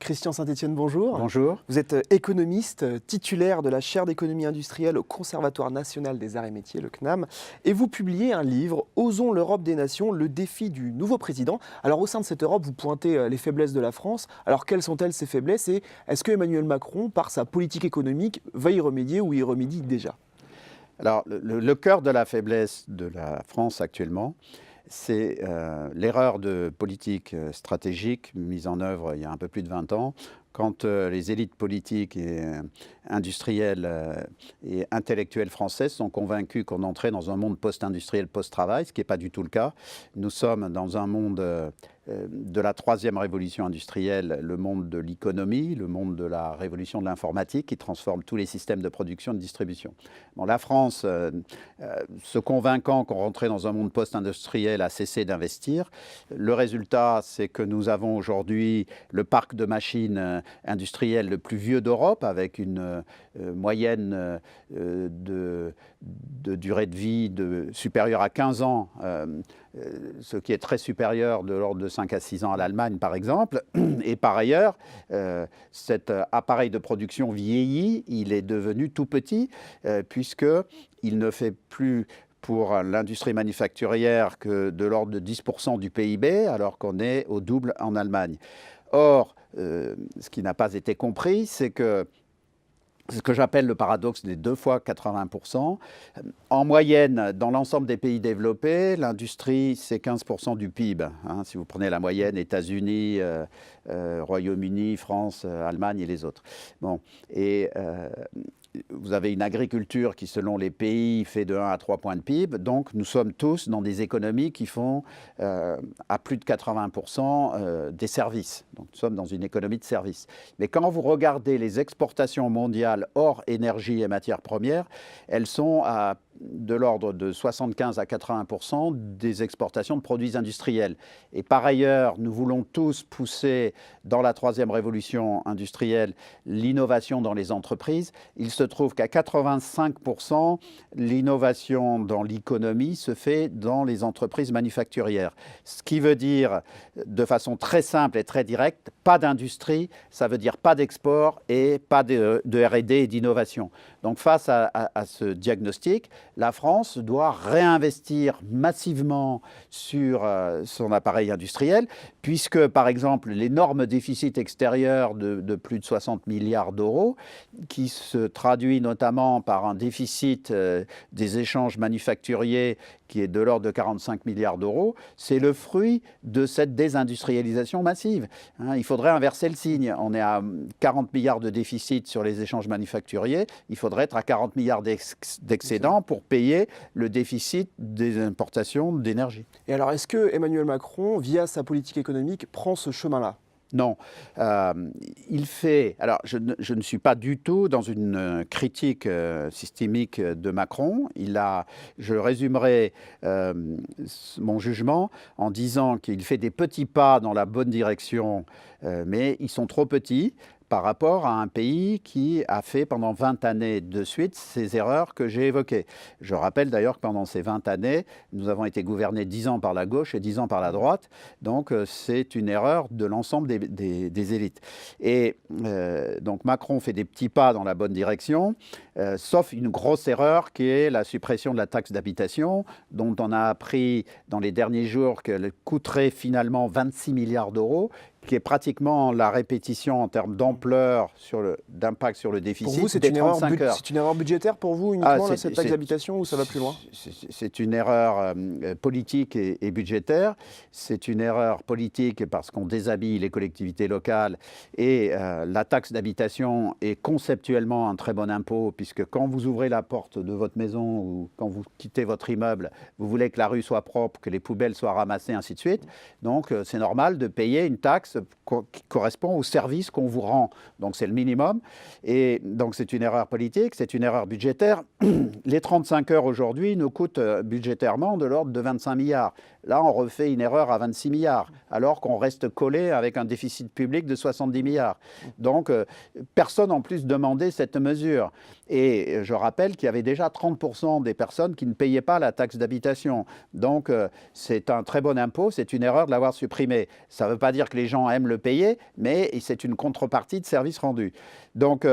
Christian Saint-Etienne, bonjour. Bonjour. Vous êtes économiste, titulaire de la chaire d'économie industrielle au Conservatoire national des arts et métiers, le CNAM, et vous publiez un livre, Osons l'Europe des nations, le défi du nouveau président. Alors au sein de cette Europe, vous pointez les faiblesses de la France. Alors quelles sont-elles ces faiblesses et est-ce que Emmanuel Macron, par sa politique économique, va y remédier ou y remédie déjà? Alors le cœur de la faiblesse de la France actuellement, c'est l'erreur de politique stratégique mise en œuvre il y a un peu plus de 20 ans, quand les élites politiques et industrielles et intellectuelles françaises sont convaincues qu'on entrait dans un monde post-industriel, post-travail, ce qui n'est pas du tout le cas. Nous sommes dans un monde de la troisième révolution industrielle, le monde de l'économie, le monde de la révolution de l'informatique qui transforme tous les systèmes de production et de distribution. Bon, la France, se convainquant qu'on rentrait dans un monde post-industriel, a cessé d'investir. Le résultat, c'est que nous avons aujourd'hui le parc de machines industrielles le plus vieux d'Europe, avec une moyenne de durée de vie supérieure à 15 ans, ce qui est très supérieur de l'ordre de 5 à 6 ans à l'Allemagne, par exemple. Et par ailleurs, cet appareil de production vieillit, il est devenu tout petit, puisqu'il ne fait plus pour l'industrie manufacturière que de l'ordre de 10% du PIB, alors qu'on est au double en Allemagne. Or, ce qui n'a pas été compris, c'est que ce que j'appelle le paradoxe des 2 fois 80%. En moyenne, dans l'ensemble des pays développés, l'industrie, c'est 15% du PIB. Hein, si vous prenez la moyenne, États-Unis, Royaume-Uni, France, Allemagne et les autres. Bon, et vous avez une agriculture qui, selon les pays, fait de 1 à 3 points de PIB. Donc, nous sommes tous dans des économies qui font à plus de 80% des services. Donc, nous sommes dans une économie de services. Mais quand vous regardez les exportations mondiales hors énergie et matières premières, elles sont de l'ordre de 75 à 80% des exportations de produits industriels. Et par ailleurs, nous voulons tous pousser dans la troisième révolution industrielle l'innovation dans les entreprises. Il se trouve qu'à 85%, l'innovation dans l'économie se fait dans les entreprises manufacturières. Ce qui veut dire, de façon très simple et très directe, pas d'industrie, ça veut dire pas d'export et pas de R&D et d'innovation. Donc face à ce diagnostic, la France doit réinvestir massivement sur son appareil industriel, puisque, par exemple, l'énorme déficit extérieur de plus de 60 milliards d'euros, qui se traduit notamment par un déficit des échanges manufacturiers qui est de l'ordre de 45 milliards d'euros, c'est le fruit de cette désindustrialisation massive. Hein, il faudrait inverser le signe. On est à 40 milliards de déficit sur les échanges manufacturiers. Il faudrait être à 40 milliards d'excédents pour payer le déficit des importations d'énergie. Et alors, est-ce que Emmanuel Macron, via sa politique économique, prend ce chemin-là? Non. Il fait... Alors, je ne suis pas du tout dans une critique systémique de Macron. Je résumerai mon jugement en disant qu'il fait des petits pas dans la bonne direction, mais ils sont trop petits par rapport à un pays qui a fait pendant 20 années de suite ces erreurs que j'ai évoquées. Je rappelle d'ailleurs que pendant ces 20 années, nous avons été gouvernés 10 ans par la gauche et 10 ans par la droite. Donc c'est une erreur de l'ensemble des élites. Et donc Macron fait des petits pas dans la bonne direction, sauf une grosse erreur qui est la suppression de la taxe d'habitation, dont on a appris dans les derniers jours qu'elle coûterait finalement 26 milliards d'euros, qui est pratiquement la répétition en termes d'ampleur d'impact sur le déficit. Pour vous, c'est une erreur budgétaire pour vous uniquement, cette taxe d'habitation, ou ça va plus loin? C'est une erreur politique et budgétaire. C'est une erreur politique parce qu'on déshabille les collectivités locales et la taxe d'habitation est conceptuellement un très bon impôt, puisque quand vous ouvrez la porte de votre maison ou quand vous quittez votre immeuble, vous voulez que la rue soit propre, que les poubelles soient ramassées, ainsi de suite. Donc c'est normal de payer une taxe qui correspond au service qu'on vous rend. Donc c'est le minimum. Et donc c'est une erreur politique, c'est une erreur budgétaire. Les 35 heures aujourd'hui nous coûtent budgétairement de l'ordre de 25 milliards. Là, on refait une erreur à 26 milliards, alors qu'on reste collé avec un déficit public de 70 milliards. Donc, personne en plus demandait cette mesure. Et je rappelle qu'il y avait déjà 30% des personnes qui ne payaient pas la taxe d'habitation. Donc, c'est un très bon impôt, c'est une erreur de l'avoir supprimé. Ça ne veut pas dire que les gens gens aiment le payer, mais c'est une contrepartie de service rendu. Donc,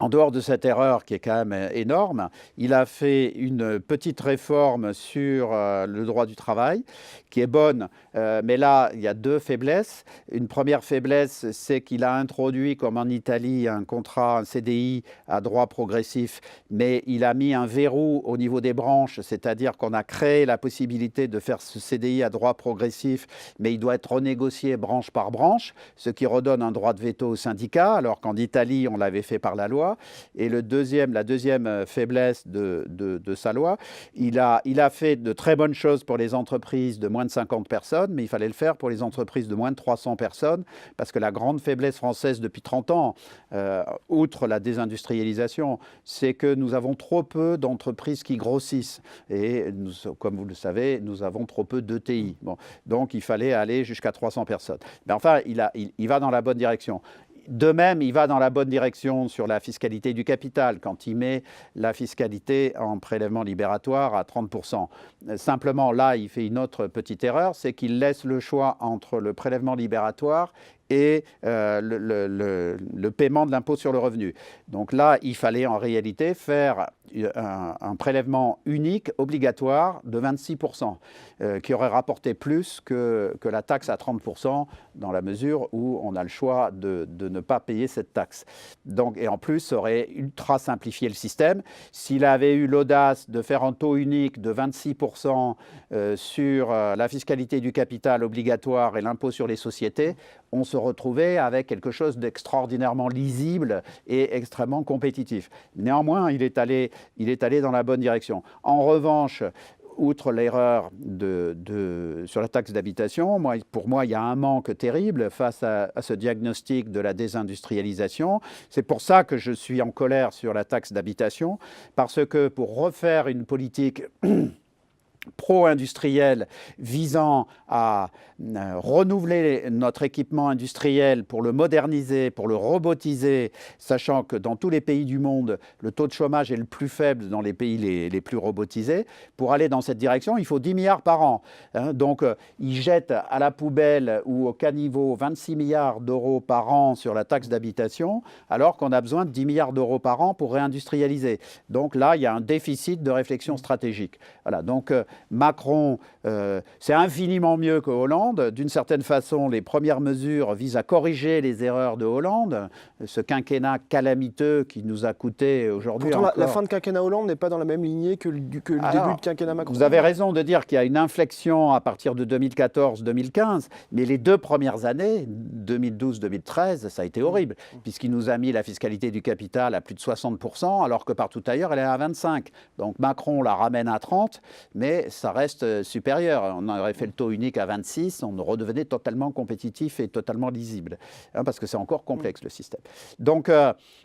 en dehors de cette erreur qui est quand même énorme, il a fait une petite réforme sur le droit du travail qui est bonne, mais là, il y a deux faiblesses. Une première faiblesse, c'est qu'il a introduit, comme en Italie, un contrat, un CDI à droit progressif, mais il a mis un verrou au niveau des branches, c'est-à-dire qu'on a créé la possibilité de faire ce CDI à droit progressif, mais il doit être renégocié branche par branche, ce qui redonne un droit de veto aux syndicats, alors qu'en Italie, on l'avait fait par la loi. Et la deuxième faiblesse de sa loi, il a fait de très bonnes choses pour les entreprises de moins de 50 personnes, mais il fallait le faire pour les entreprises de moins de 300 personnes, parce que la grande faiblesse française depuis 30 ans, outre la désindustrialisation, c'est que nous avons trop peu d'entreprises qui grossissent. Et comme vous le savez, nous avons trop peu d'ETI. Bon, donc il fallait aller jusqu'à 300 personnes. Mais enfin, il va dans la bonne direction. De même, il va dans la bonne direction sur la fiscalité du capital, quand il met la fiscalité en prélèvement libératoire à 30%. Simplement, là, il fait une autre petite erreur, c'est qu'il laisse le choix entre le prélèvement libératoire et le paiement de l'impôt sur le revenu. Donc là, il fallait en réalité faire un prélèvement unique, obligatoire, de 26%, qui aurait rapporté plus que la taxe à 30%, dans la mesure où on a le choix de ne pas payer cette taxe. Donc, et en plus, ça aurait ultra simplifié le système. S'il avait eu l'audace de faire un taux unique de 26% sur la fiscalité du capital obligatoire et l'impôt sur les sociétés, on se retrouvait avec quelque chose d'extraordinairement lisible et extrêmement compétitif. Néanmoins, il est allé dans la bonne direction. En revanche, outre l'erreur sur la taxe d'habitation, pour moi, il y a un manque terrible face à ce diagnostic de la désindustrialisation. C'est pour ça que je suis en colère sur la taxe d'habitation, parce que pour refaire une politique pro-industriel visant à renouveler notre équipement industriel pour le moderniser, pour le robotiser, sachant que dans tous les pays du monde, le taux de chômage est le plus faible dans les pays les plus robotisés. Pour aller dans cette direction, il faut 10 milliards par an. Donc, ils jettent à la poubelle ou au caniveau 26 milliards d'euros par an sur la taxe d'habitation, alors qu'on a besoin de 10 milliards d'euros par an pour réindustrialiser. Donc là, il y a un déficit de réflexion stratégique. Voilà, donc Macron, c'est infiniment mieux que Hollande. D'une certaine façon, les premières mesures visent à corriger les erreurs de Hollande, ce quinquennat calamiteux qui nous a coûté aujourd'hui. Pourtant, la fin de quinquennat Hollande n'est pas dans la même lignée que le début de quinquennat Macron. Vous avez raison de dire qu'il y a une inflexion à partir de 2014-2015, mais les deux premières années, 2012-2013, ça a été horrible, puisqu'il nous a mis la fiscalité du capital à plus de 60%, alors que partout ailleurs, elle est à 25%. Donc Macron la ramène à 30%, mais ça reste supérieur. On aurait fait le taux unique à 26%, on redevenait totalement compétitif et totalement lisible, parce que c'est encore complexe le système. Donc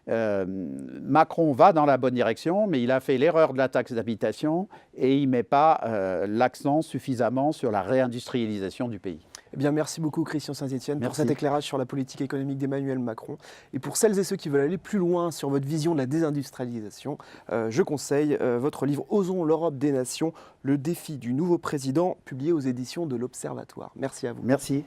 Macron va dans la bonne direction, mais il a fait l'erreur de la taxe d'habitation et il ne met pas l'accent suffisamment sur la réindustrialisation du pays. Eh bien, merci beaucoup Christian Saint-Etienne pour cet éclairage sur la politique économique d'Emmanuel Macron. Et pour celles et ceux qui veulent aller plus loin sur votre vision de la désindustrialisation, je conseille votre livre Osons l'Europe des nations, le défi du nouveau président, publié aux éditions de l'Observatoire. Merci à vous. Merci.